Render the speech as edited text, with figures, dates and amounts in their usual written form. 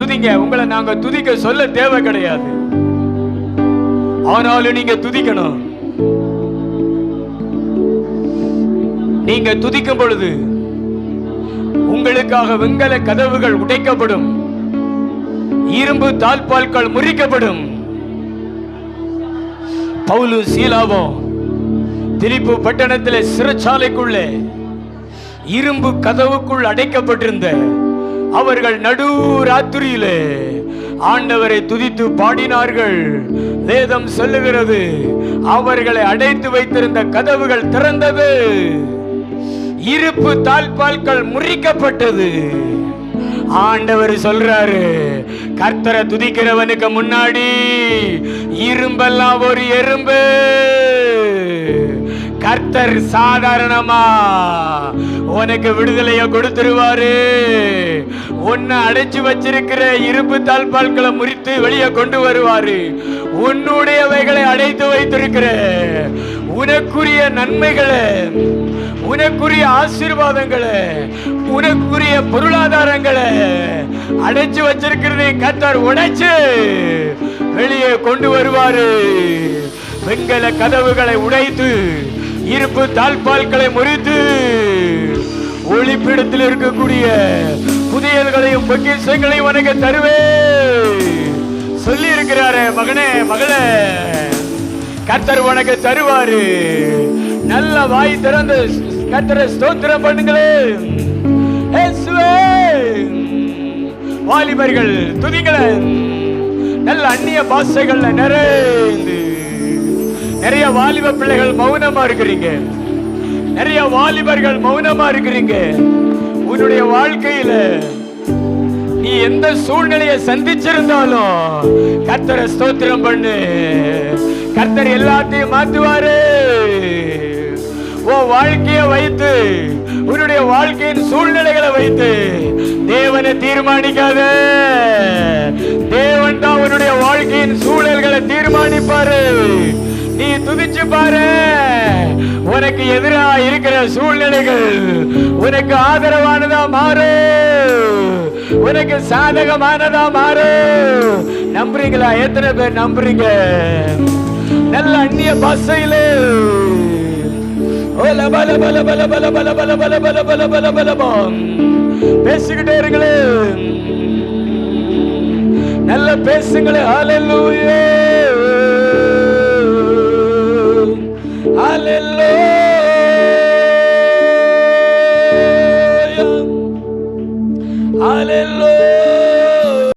துதிங்க. உங்களை நாங்க துதிக்க சொல்ல தேவை கிடையாது. ஆனாலும் நீங்க துதிக்கணும். நீங்க துதிக்கும் பொழுது உங்களுக்காக வெண்கல கதவுகள் உடைக்கப்படும், இரும்பு தாழ்பால்கள் முறிக்கப்படும். பவுலும் சீலாவும் பிலிப்பு பட்டணத்திலே சிறைச்சாலைக்குள்ளே இரும்பு கதவுக்குள் அடைக்கப்பட்டிருந்த அவர்கள் நடு ராத்திரியிலே ஆண்டவரை துதித்து பாடினார்கள். வேதம் சொல்லுகிறது, அவர்களை அடைத்து வைத்திருந்த கதவுகள் திறந்தது, இருப்பு தாழ்பால்கள் முறிக்கப்பட்டது. ஆண்டவர் சொல்றாரு, கர்த்தரை துதிக்கிறவனுக்கு முன்னாடி இரும்பெல்லாம் ஒரு எறும்பு. கர்த்தர் சாதாரணமா உனக்கு விடுதலைய கொடுத்துருவாரு. உன்னை அடைச்சு வச்சிருக்கிற இரும்பு தாழ்பால்களை முறித்து வெளியே கொண்டு வருவாரு. உன்னுடையவைகளை அடைத்து வைத்திருக்கிற உனக்குரிய நன்மைகளை, உனக்குரிய ஆசீர்வாதங்களை, உனக்குரிய பொருளாதாரங்களை அடைச்சு வச்சிருக்கிறதை கர்த்தர் உடைச்சு வெளியே கொண்டு வருவாரு. வெண்கல கதவுகளை உடைத்து இருப்பு தாழ்பால்களை முறித்து ஒளிப்பிடத்தில் இருக்கக்கூடிய புதியல்களையும் பொக்கிஷங்களையும் உனக்கு தருவே சொல்லி இருக்கிறாரு. மகனே, மகளே, கர்த்தர் உனக்கு தருவாரு. நல்ல வாய் திறந்து கர்த்தரை ஸ்தோத்திரம் பண்ணுங்களே. வாலிபர்கள் துதிங்களே. நல்ல அந்நிய பாஷைகள்ல நிறைய வாலிப பிள்ளைகள் மௌனமா இருக்கிறீங்க. நிறைய வாலிபர்கள் மௌனமா இருக்கிறீங்க. உன்னுடைய வாழ்க்கையில நீ எந்த சூழ்நிலையை சந்திச்சிருந்தாலும் கர்த்தரை ஸ்தோத்திரம் பண்ணு. கர்த்தர் எல்லாத்தையும் மாத்துவாரு. உன் வாழ்க்கையை வைத்து, உன்னுடைய வாழ்க்கையின் சூழ்நிலைகளை வைத்து தேவனை தீர்மானிக்காத. தேவன் தான் உன்னுடைய வாழ்க்கையின் சூழல்களை தீர்மானிப்பாரு. நீ துதிச்சு பாரு. உனக்கு எதிராக இருக்கிற சூழ்நிலைகள் உனக்கு ஆதரவானதா மாறு, உனக்கு சாதகமானதா மாறு. நம்புறீங்களா? எத்தனை பேர் நம்புறீங்க? நல்ல அந்நிய பாஷையில பேசிக்கிட்டே இருங்களே. நல்ல பேசுங்களே. ஹல்லேலூயா.